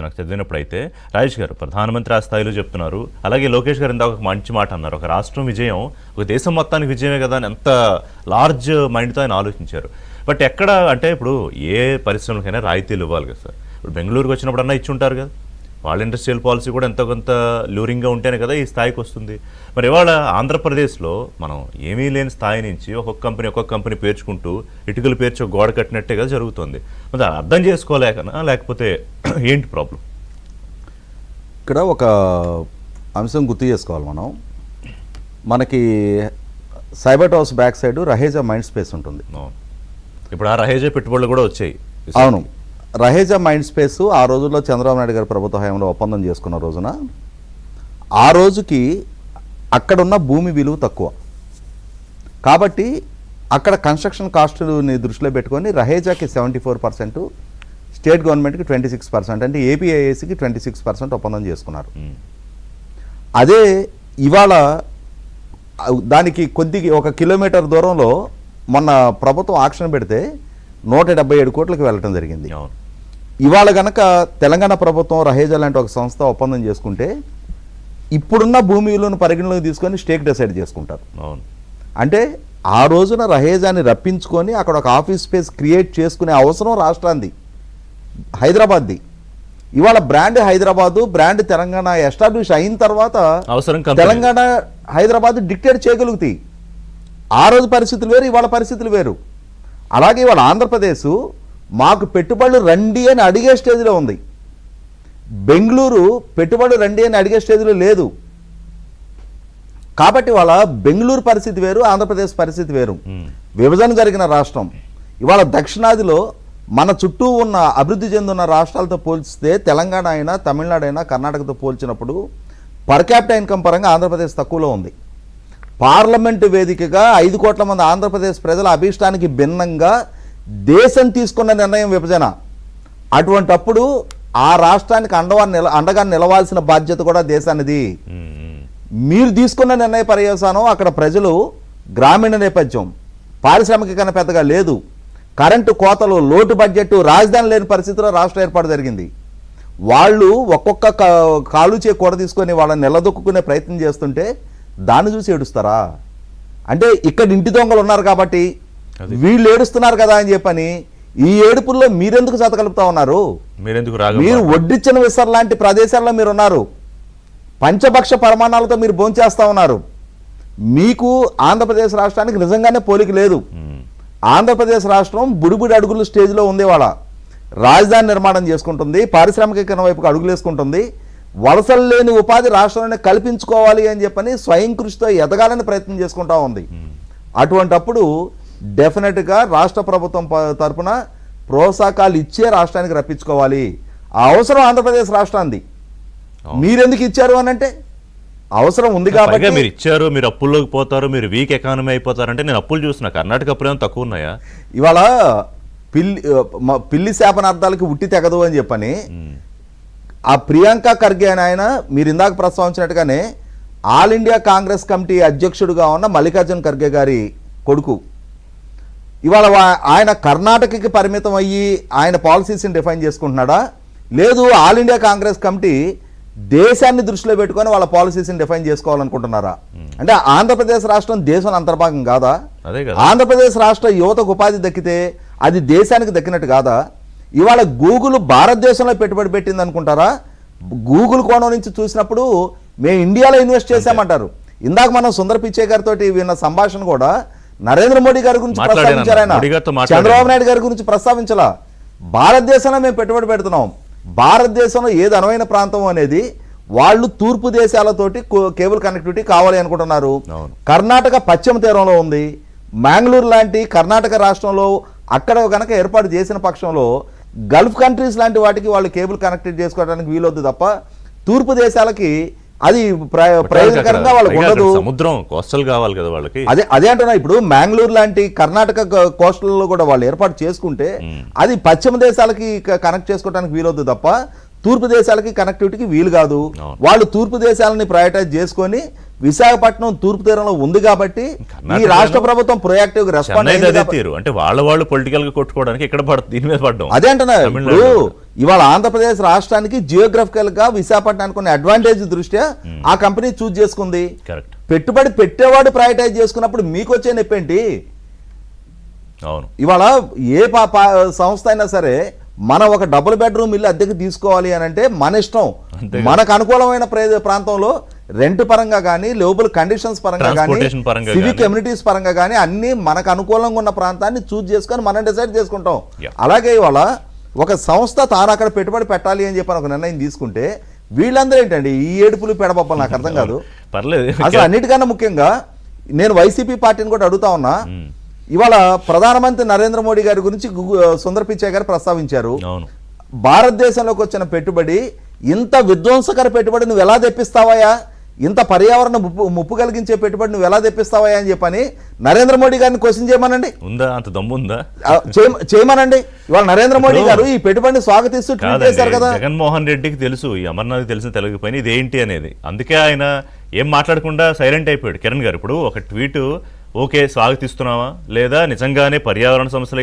నాకు చదివినప్పుడు అయితే రాజేష్ గారు ప్రధానమంత్రి ఆ స్థాయిలో చెప్తున్నారు. అలాగే లోకేష్ గారు ఇందాక ఒక మంచి మాట అన్నారు, ఒక రాష్ట్రం విజయం ఒక దేశం మొత్తానికి విజయమే కదా అని ఎంత లార్జ్ మైండ్తో ఆయన ఆలోచించారు. బట్ ఎక్కడ అంటే ఇప్పుడు ఏ పరిశ్రమలకైనా రాయితీలు ఇవ్వాలి కదా సార్. ఇప్పుడు బెంగళూరుకి వచ్చినప్పుడన్నా ఇచ్చి ఉంటారు కదా, వాళ్ళ ఇండస్ట్రియల్ పాలసీ కూడా ఎంతో కొంత లూరింగ్గా ఉంటేనే కదా ఈ స్థాయికి వస్తుంది. మరి ఇవాళ ఆంధ్రప్రదేశ్లో మనం ఏమీ లేని స్థాయి నుంచి ఒక్కొక్క కంపెనీ పేర్చుకుంటూ ఇటుకలు పేర్చి ఒక గోడ కట్టినట్టే కదా జరుగుతుంది. మరి అర్థం చేసుకోలేకనా లేకపోతే ఏంటి ప్రాబ్లం? ఇక్కడ ఒక అంశం గుర్తు చేసుకోవాలి మనం. మనకి cyber house back side Raheja mind space ఉంటుంది. ఇప్పుడు ఆ రహేజా పెట్టుబడులు కూడా వచ్చాయి. అవును, రహేజా మైండ్ స్పేస్ ఆ రోజుల్లో చంద్రబాబు నాయుడు గారి ప్రభుత్వ హయాంలో ఒప్పందం చేసుకున్న రోజున ఆ రోజుకి అక్కడున్న భూమి విలువ తక్కువ కాబట్టి అక్కడ కన్స్ట్రక్షన్ కాస్ట్ని దృష్టిలో పెట్టుకొని రహేజాకి 74%, స్టేట్ గవర్నమెంట్కి 26%, అంటే ఏపీఐఏసీకి 26% ఒప్పందం చేసుకున్నారు. అదే ఇవాళ దానికి కొద్దిగా 1 కిలోమీటర్ దూరంలో మొన్న ప్రభుత్వం ఆక్షన్ పెడితే 177 కోట్లకు వెళ్ళటం జరిగింది. ఇవాళ గనక తెలంగాణ ప్రభుత్వం రహేజా లాంటి ఒక సంస్థ ఒప్పందం చేసుకుంటే ఇప్పుడున్న భూమి విలువను పరిగణలోకి తీసుకొని స్టేక్ డిసైడ్ చేసుకుంటారు. అంటే ఆ రోజున రహేజాని రప్పించుకొని అక్కడ ఒక ఆఫీస్ స్పేస్ క్రియేట్ చేసుకునే అవసరం రాష్ట్రాన్ని, హైదరాబాద్ది. ఇవాళ brand Hyderabad, brand Telangana establish అయిన తర్వాత తెలంగాణ హైదరాబాద్ డిక్టేట్ చేయగలుగుతాయి. ఆ రోజు పరిస్థితులు వేరు, ఇవాళ పరిస్థితులు వేరు. అలాగే ఇవాళ ఆంధ్రప్రదేశ్ మాకు పెట్టుబడులు రండి అని అడిగే స్టేజ్లో ఉంది. బెంగళూరు పెట్టుబడులు రండి అని అడిగే స్టేజ్లో లేదు. కాబట్టి ఇవాళ బెంగళూరు పరిస్థితి వేరు, ఆంధ్రప్రదేశ్ పరిస్థితి వేరు. విభజన జరిగిన రాష్ట్రం. ఇవాళ దక్షిణాదిలో మన చుట్టూ ఉన్న అభివృద్ధి చెందున్న రాష్ట్రాలతో పోల్చితే తెలంగాణ అయినా, తమిళనాడు అయినా, కర్ణాటకతో పోల్చినప్పుడు పర్ క్యాపిటల్ ఇన్కమ్ పరంగా ఆంధ్రప్రదేశ్ తక్కువలో ఉంది. పార్లమెంటు వేదికగా 5 కోట్ల మంది ఆంధ్రప్రదేశ్ ప్రజల అభీష్టానికి భిన్నంగా దేశం తీసుకున్న నిర్ణయం విభజన. అటువంటప్పుడు ఆ రాష్ట్రానికి అండగా నిలవాల్సిన బాధ్యత కూడా దేశానిది. మీరు తీసుకున్న నిర్ణయ పర్యవసానం అక్కడ ప్రజలు గ్రామీణ నేపథ్యం, పారిశ్రామికీకరణ పెద్దగా లేదు, కరెంటు కోతలు, లోటు బడ్జెట్, రాజధాని లేని పరిస్థితిలో రాష్ట్ర ఏర్పాటు జరిగింది. వాళ్ళు ఒక్కొక్క కాలు చే కూడ తీసుకొని వాళ్ళని నిలదొక్కునే ప్రయత్నం చేస్తుంటే దాన్ని చూసి ఏడుస్తారా? అంటే ఇక్కడ ఇంటి దొంగలు ఉన్నారు కాబట్టి వీళ్ళు ఏడుస్తున్నారు కదా అని చెప్పని ఈ ఏడుపుల్లో మీరెందుకు చతకలుపుతా ఉన్నారు? మీరు ఒడ్డిచ్చిన విసర్ లాంటి ప్రదేశాల్లో మీరు ఉన్నారు. పంచభక్ష పరిమాణాలతో మీరు భోంచేస్తా ఉన్నారు. మీకు ఆంధ్రప్రదేశ్ రాష్ట్రానికి నిజంగానే పోలిక లేదు. ఆంధ్రప్రదేశ్ రాష్ట్రం బుడిబుడి అడుగుల స్టేజ్లో ఉంది. వాళ్ళ రాజధాని నిర్మాణం చేసుకుంటుంది, పారిశ్రామికీకరణ వైపుకి అడుగులు వేసుకుంటుంది, వలసలు లేని ఉపాధి రాష్ట్రాన్ని కల్పించుకోవాలి అని చెప్పని స్వయం కృషితో ఎదగాలని ప్రయత్నం చేసుకుంటా ఉంది. అటువంటప్పుడు డెఫినెట్గా రాష్ట్ర ప్రభుత్వం తరఫున ప్రోత్సాహకాలు ఇచ్చే రాష్ట్రానికి రప్పించుకోవాలి. ఆ అవసరం ఆంధ్రప్రదేశ్ రాష్ట్రానికి. మీరెందుకు ఇచ్చారు అని అంటే అవసరం ఉంది కాబట్టి మీరు ఇచ్చారు. మీరు అప్పుల్లోకి పోతారు, మీరు వీక్ ఎకానమీ అయిపోతారంటే నేను అప్పులు చూసిన కర్ణాటక అప్పులు తక్కువ ఉన్నాయా? ఇవాళ పిల్లి శాపనార్థాలకి ఉట్టి తెగదు అని చెప్పని ఆ ప్రియాంక ఖర్గే అని ఆయన మీరు ఇందాక ప్రస్తావించినట్టుగానే ఆల్ ఇండియా కాంగ్రెస్ కమిటీ అధ్యక్షుడుగా ఉన్న మల్లికార్జున్ ఖర్గే గారి కొడుకు. ఇవాళ ఆయన కర్ణాటకకి పరిమితం అయ్యి ఆయన పాలసీస్ని డిఫైన్ చేసుకుంటున్నాడా? లేదు, ఆల్ ఇండియా కాంగ్రెస్ కమిటీ దేశాన్ని దృష్టిలో పెట్టుకొని వాళ్ళ పాలసీస్ని డిఫైన్ చేసుకోవాలనుకుంటున్నారా? అంటే ఆంధ్రప్రదేశ్ రాష్ట్రం దేశం అంతర్భాగం కాదా? ఆంధ్రప్రదేశ్ రాష్ట్ర యువతకు ఉపాధి దక్కితే అది దేశానికి దక్కినట్టు కాదా? ఇవాళ గూగుల్ భారతదేశంలో పెట్టుబడి పెట్టింది అనుకుంటారా? గూగుల్ కోణం నుంచి చూసినప్పుడు మేము ఇండియాలో ఇన్వెస్ట్ చేశామంటారు. ఇందాక మనం సుందర్ పిచ్చే గారితో విన్న సంభాషణ కూడా నరేంద్ర మోడీ గారి గురించి ప్రస్తావించారు, ఆయన చంద్రబాబు నాయుడు గారి గురించి ప్రస్తావించాల. భారతదేశంలో మేము పెట్టుబడి పెడుతున్నాం. భారతదేశంలో ఏది అనువైన ప్రాంతం అనేది వాళ్ళు తూర్పు దేశాలతోటి కేబుల్ కనెక్టివిటీ కావాలి అనుకుంటున్నారు. కర్ణాటక పశ్చిమ తీరంలో ఉంది. మ్యాంగ్లూరు లాంటి కర్ణాటక రాష్ట్రంలో అక్కడ కనుక ఏర్పాటు చేసిన పక్షంలో గల్ఫ్ కంట్రీస్ లాంటి వాటికి వాళ్ళు కేబుల్ కనెక్ట్ చేసుకోవడానికి వీలొద్దు తప్ప తూర్పు దేశాలకి అది ప్రయోజనకరంగా వాళ్ళకి ఉండదు. సముద్రం కోస్టల్ కావాలి కదా వాళ్ళకి. అదే అంటున్నా. ఇప్పుడు మ్యాంగ్లూరు లాంటి కర్ణాటక కోస్టల్లో కూడా వాళ్ళు ఏర్పాటు చేసుకుంటే అది పశ్చిమ దేశాలకి కనెక్ట్ చేసుకోవడానికి వీలొద్దు తప్ప తూర్పు దేశాలకి కనెక్టివిటీకి వీలు కాదు. వాళ్ళు తూర్పు దేశాలని ప్రయారిటైజ్ చేసుకొని విశాఖపట్నం తూర్పు తీరంలో ఉంది కాబట్టి ఈ రాష్ట్ర ప్రభుత్వం ప్రొయాక్టివ్ గా రెస్పాండ్ అయింది. అంటే వాళ్ళు పొలిటికల్ గా కొట్టుకోవడానికి ఇక్కడ దీని మీద పడ్డం. అదే అంటున్నా. ఇప్పుడు ఇవాళ ఆంధ్రప్రదేశ్ రాష్ట్రానికి జియోగ్రఫికల్ గా విశాఖపట్నానికి ఉన్న అడ్వాంటేజ్ దృష్ట్యా ఆ కంపెనీ చూజ్ చేసుకుంది. కరెక్ట్. పెట్టుబడి పెట్టేవాడు ప్రయారిటైజ్ చేసుకున్నప్పుడు మీకు వచ్చే నొప్పేంటి? అవును. ఇవాళ ఏ సంస్థ అయినా సరే మనం ఒక డబుల్ బెడ్రూమ్ ఇల్లు అద్దెకి తీసుకోవాలి అని అంటే మన ఇష్టం. మనకు అనుకూలమైన ప్రాంతంలో రెంట్ పరంగా కానీ, లోబుల్ కండిషన్స్ పరంగా కానీ, సివిక్ కమ్యూనిటీస్ పరంగా కానీ అన్ని మనకు అనుకూలంగా ఉన్న ప్రాంతాన్ని చూజ్ చేసుకొని మనం డిసైడ్ చేసుకుంటాం. అలాగే ఇవాళ ఒక సంస్థ తాను అక్కడ పెట్టుబడి పెట్టాలి అని చెప్పి ఒక నిర్ణయం తీసుకుంటే వీళ్ళందరూ ఏంటండి ఈ ఏడుపులు పెడబొప్పలు నాకు అర్థం కాదు. పర్లేదు. అసలు అన్నిటికన్నా ముఖ్యంగా నేను వైసీపీ పార్టీని కూడా అడుగుతా ఉన్నా. ఇవాళ ప్రధానమంత్రి నరేంద్ర మోడీ గారి గురించి సుందర్ పిచ్చై గారు ప్రస్తావించారు. భారతదేశంలోకి వచ్చిన పెట్టుబడి ఇంత విధ్వంసకర పెట్టుబడి నువ్వు ఎలా తెప్పిస్తావయా, ఇంత పర్యావరణ ముప్పు కలిగించే పెట్టుబడి నువ్వు ఎలా తెప్పిస్తావా అని చెప్పని నరేంద్ర మోడీ గారిని క్వశ్చన్ చేయమనండి. ఉందా అంత దమ్ము ఉందా? చేయమనండి. ఇవాళ నరేంద్ర మోడీ గారు ఈ పెట్టుబడిని స్వాగతిస్తూ ట్వీట్ చేశారు కదా. జగన్మోహన్ రెడ్డికి తెలుసు ఈ అమర్నాథ్ తెలిసిన తెలియకపోయినా ఇది ఏంటి అనేది. అందుకే ఆయన ఏం మాట్లాడకుండా సైలెంట్ అయిపోయాడు. కిరణ్ గారు ఇప్పుడు ఒక ట్వీట్ ఓకే స్వాగతిస్తున్నావా లేదా నిజంగానే పర్యావరణ సమస్యలు